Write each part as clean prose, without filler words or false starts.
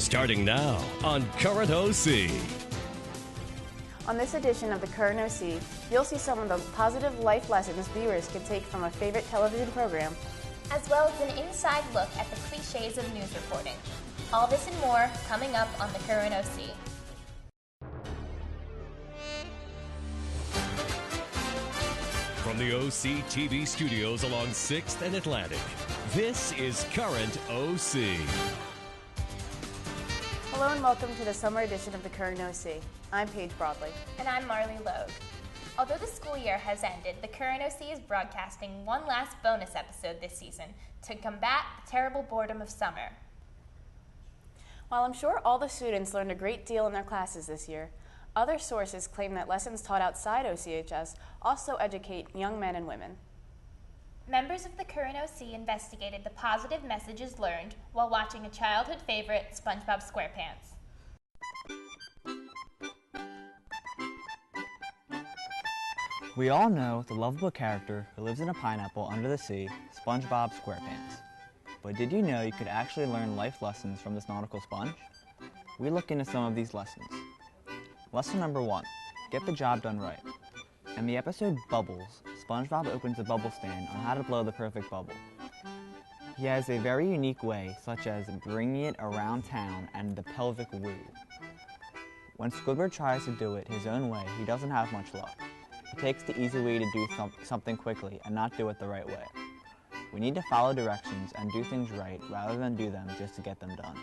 Starting now on Current OC. On this edition of the Current OC, you'll see some of the positive life lessons viewers can take from a favorite television program, as well as an inside look at the cliches of news reporting. All this and more coming up on the Current OC. From the OC TV studios along 6th and Atlantic, this is Current OC. Hello and welcome to the summer edition of the Current OC. I'm Paige Broadley. And I'm Marley Logue. Although the school year has ended, the Current OC is broadcasting one last bonus episode this season to combat the terrible boredom of summer. While I'm sure all the students learned a great deal in their classes this year, other sources claim that lessons taught outside OCHS also educate young men and women. Members of the Current OC investigated the positive messages learned while watching a childhood favorite, SpongeBob SquarePants. We all know the lovable character who lives in a pineapple under the sea, SpongeBob SquarePants. But did you know you could actually learn life lessons from this nautical sponge? We look into some of these lessons. Lesson number 1, get the job done right. In the episode Bubbles, SpongeBob opens a bubble stand on how to blow the perfect bubble. He has a very unique way, such as bringing it around town and the pelvic woo. When Squidward tries to do it his own way, he doesn't have much luck. He takes the easy way to do something quickly and not do it the right way. We need to follow directions and do things right rather than do them just to get them done.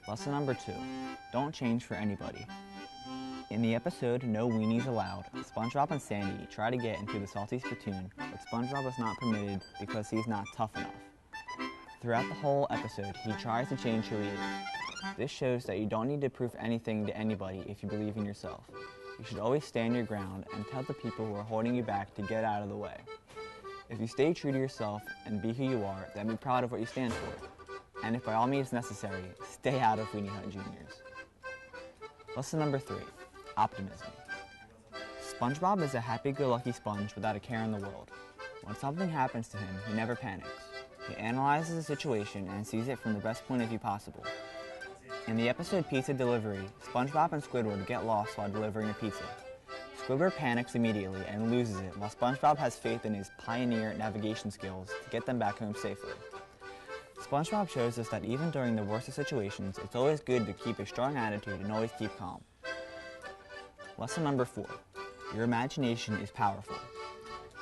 Lesson number 2, don't change for anybody. In the episode No Weenies Allowed, SpongeBob and Sandy try to get into the salty spittoon, but SpongeBob is not permitted because he's not tough enough. Throughout the whole episode, he tries to change who he is. This shows that you don't need to prove anything to anybody if you believe in yourself. You should always stand your ground and tell the people who are holding you back to get out of the way. If you stay true to yourself and be who you are, then be proud of what you stand for. And if by all means necessary, stay out of Weenie Hut Juniors. Lesson number 3, optimism. SpongeBob is a happy-go-lucky sponge without a care in the world. When something happens to him, he never panics. He analyzes the situation and sees it from the best point of view possible. In the episode Pizza Delivery, SpongeBob and Squidward get lost while delivering a pizza. Squidward panics immediately and loses it, while SpongeBob has faith in his pioneer navigation skills to get them back home safely. SpongeBob shows us that even during the worst of situations, it's always good to keep a strong attitude and always keep calm. Lesson number 4, your imagination is powerful.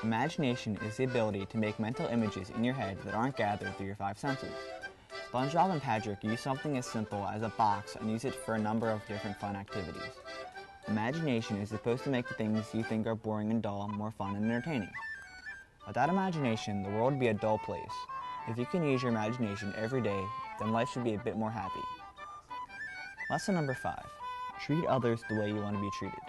Imagination is the ability to make mental images in your head that aren't gathered through your 5 senses. SpongeBob and Patrick use something as simple as a box and use it for a number of different fun activities. Imagination is supposed to make the things you think are boring and dull more fun and entertaining. Without imagination, the world would be a dull place. If you can use your imagination every day, then life should be a bit more happy. Lesson number 5, treat others the way you want to be treated.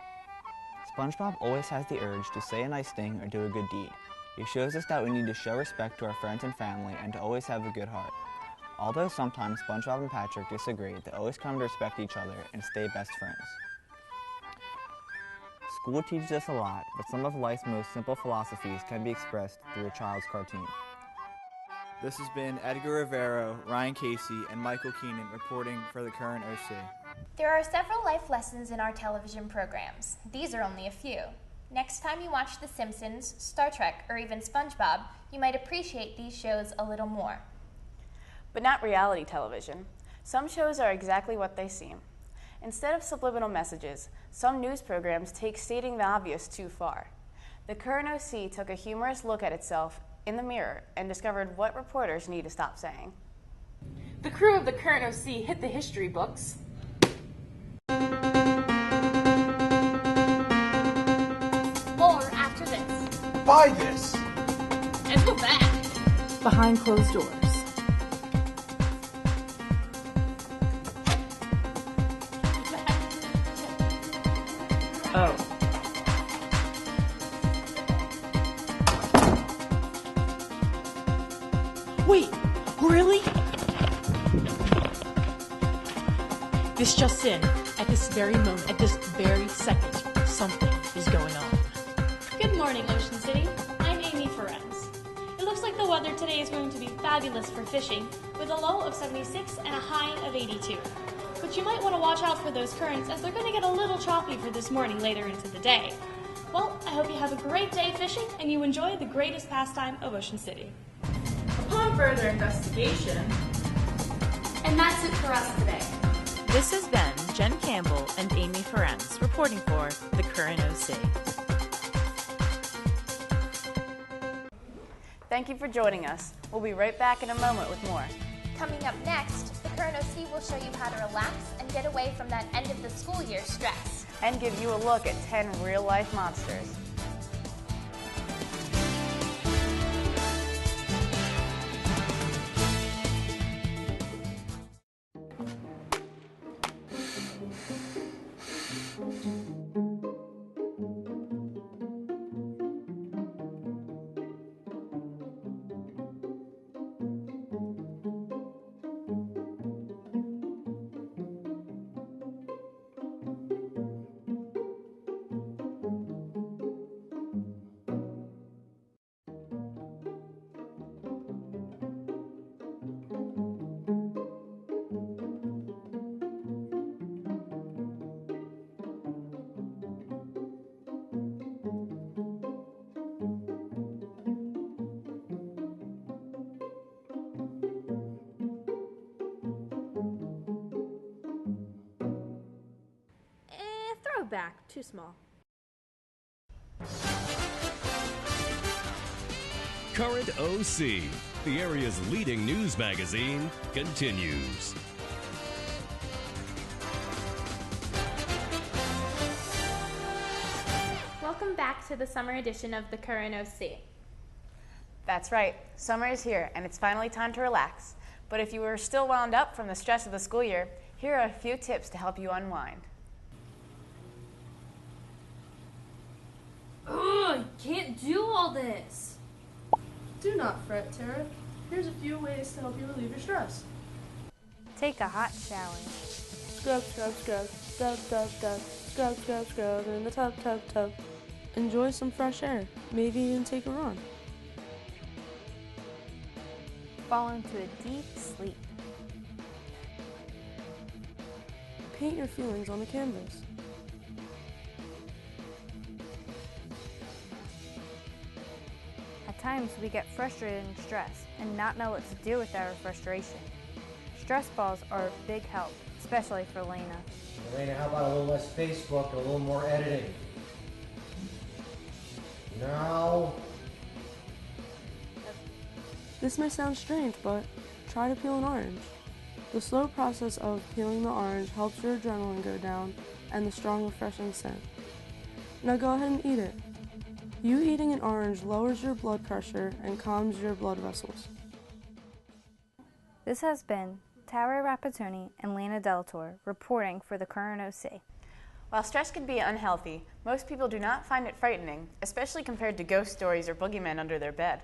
SpongeBob always has the urge to say a nice thing or do a good deed. He shows us that we need to show respect to our friends and family and to always have a good heart. Although sometimes SpongeBob and Patrick disagree, they always come to respect each other and stay best friends. School teaches us a lot, but some of life's most simple philosophies can be expressed through a child's cartoon. This has been Edgar Rivero, Ryan Casey, and Michael Keenan reporting for the Current OC. There are several life lessons in our television programs. These are only a few. Next time you watch The Simpsons, Star Trek, or even SpongeBob, you might appreciate these shows a little more. but not reality television. Some shows are exactly what they seem. Instead of subliminal messages, some news programs take stating the obvious too far. The Current OC took a humorous look at itself in the mirror and discovered what reporters need to stop saying. The crew of the Current OC hit the history books. More after this. Buy this! And go back. Behind closed doors. Oh. Wait, really? This just in. At this very moment, at this very second, something is going on. Good morning, Ocean City. I'm Amy Ferenz. It looks like like the weather today is going to be fabulous for fishing, with a low of 76 and a high of 82. But you might want to watch out for those currents as they're going to get a little choppy for this morning later into the day. Well, I hope you have a great day fishing and you enjoy the greatest pastime of Ocean City. Upon further investigation, And that's it for us today. This has been Jen Campbell and Amy Ferenz reporting for the Current OC. Thank you for joining us. We'll be right back in a moment with more. Coming up next, the Current OC will show you how to relax and get away from that end of the school year stress. And give you a look at 10 real-life monsters. Back, too small. Current OC, the area's leading news magazine, continues. Welcome back to the summer edition of the Current OC. That's right, summer is here and it's finally time to relax. But if you were still wound up from the stress of the school year, here are a few tips to help you unwind. Ugh, I can't do all this. do not fret, Tara. Here's a few ways to help you relieve your stress. Take a hot shower. Scrub, scrub, scrub, scrub, scrub, scrub, scrub, scrub, scrub, in the tub, tub, tub. Enjoy some fresh air. Maybe even take a run. Fall into a deep sleep. Paint your feelings on the canvas. At times we get frustrated and stressed and not know what to do with our frustration. Stress balls are a big help, especially for Lena. Elena, how about a little less Facebook and a little more editing? No. This may sound strange, but try to peel an orange. The slow process of peeling the orange helps your adrenaline go down and the strong, refreshing scent. Now go ahead and eat it. You eating an orange lowers your blood pressure and calms your blood vessels. This has been Tara Rapatoni and Lena Delator reporting for the Current OC. While stress can be unhealthy, most people do not find it frightening, especially compared to ghost stories or boogeymen under their bed.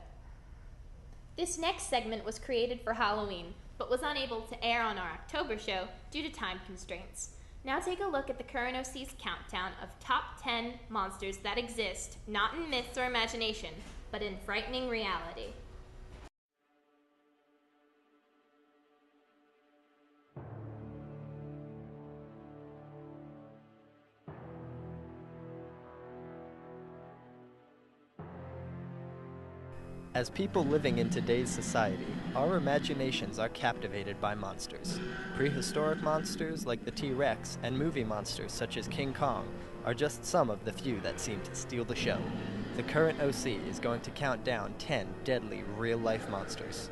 This next segment was created for Halloween, but was unable to air on our October show due to time constraints. Now take a look at the Current OC's countdown of top 10 monsters that exist, not in myths or imagination, but in frightening reality. As people living in today's society, our imaginations are captivated by monsters. Prehistoric monsters like the T-Rex and movie monsters such as King Kong are just some of the few that seem to steal the show. The Current OC is going to count down 10 deadly real-life monsters.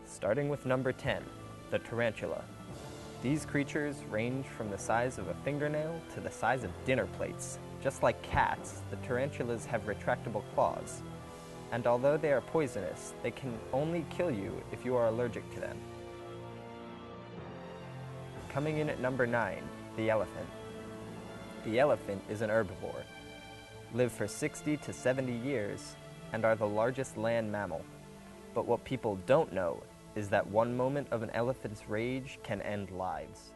Starting with number 10, the tarantula. These creatures range from the size of a fingernail to the size of dinner plates. Just like cats, the tarantulas have retractable claws. And although they are poisonous, they can only kill you if you are allergic to them. Coming in at number 9, the elephant. The elephant is an herbivore, live for 60 to 70 years, and are the largest land mammal. But what people don't know is that one moment of an elephant's rage can end lives.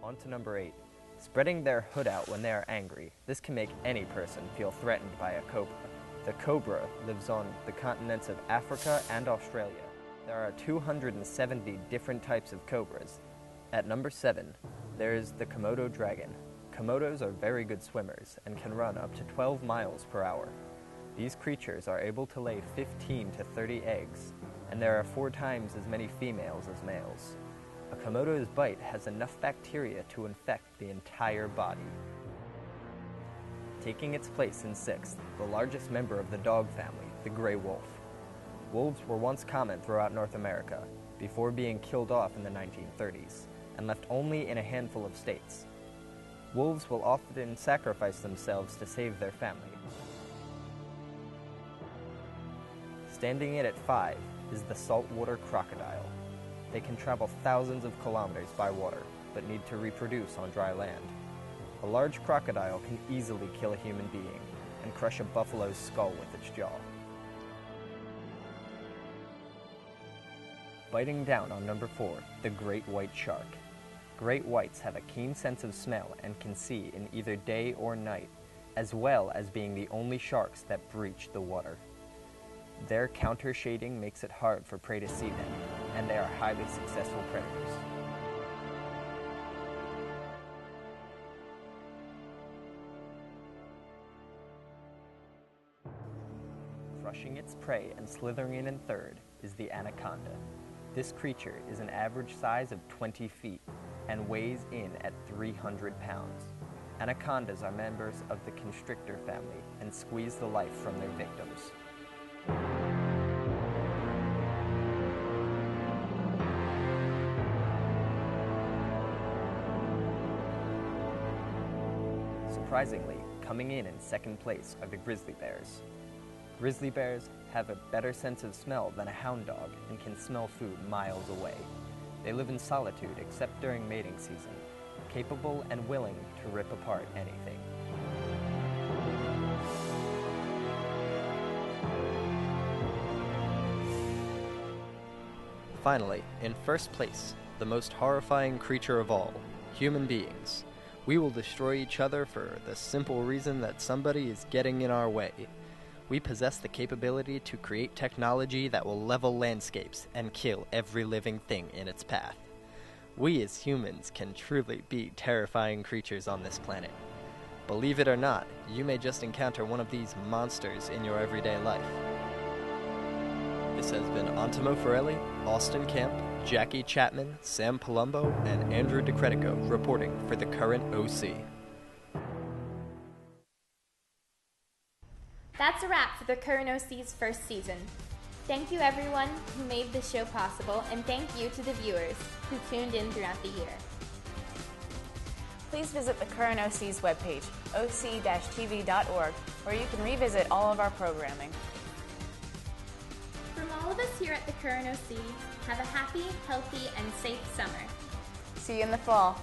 On to number 8, Spreading their hood out when they are angry, this can make any person feel threatened by a cobra. The cobra lives on the continents of Africa and Australia. There are 270 different types of cobras. At number 7, there is the Komodo dragon. Komodos are very good swimmers and can run up to 12 miles per hour. These creatures are able to lay 15 to 30 eggs, and there are 4 times as many females as males. A Komodo's bite has enough bacteria to infect the entire body. Taking its place in 6th, the largest member of the dog family, the gray wolf. Wolves were once common throughout North America, before being killed off in the 1930s, and left only in a handful of states. Wolves will often sacrifice themselves to save their family. Standing in at 5 is the saltwater crocodile. They can travel thousands of kilometers by water, but need to reproduce on dry land. A large crocodile can easily kill a human being and crush a buffalo's skull with its jaw. Biting down on number 4, the great white shark. Great whites have a keen sense of smell and can see in either day or night, as well as being the only sharks that breach the water. Their counter-shading makes it hard for prey to see them, and they are highly successful predators. Crushing its prey and slithering in 3rd is the anaconda. This creature is an average size of 20 feet and weighs in at 300 pounds. Anacondas are members of the constrictor family and squeeze the life from their victims. Surprisingly, coming in 2nd place are the grizzly bears. Grizzly bears have a better sense of smell than a hound dog and can smell food miles away. They live in solitude except during mating season, capable and willing to rip apart anything. Finally, in 1st place, the most horrifying creature of all, human beings. We will destroy each other for the simple reason that somebody is getting in our way. We possess the capability to create technology that will level landscapes and kill every living thing in its path. We as humans can truly be terrifying creatures on this planet. Believe it or not, you may just encounter one of these monsters in your everyday life. This has been Antimo Forelli, Austin Camp, Jackie Chapman, Sam Palumbo, and Andrew DeCredico reporting for the Current OC. That's a wrap for the Current OC's 1st season. Thank you everyone who made this show possible, and thank you to the viewers who tuned in throughout the year. Please visit the Current OC's webpage, oc-tv.org, where you can revisit all of our programming. From all of us here at the Current OC, have a happy, healthy, and safe summer. See you in the fall.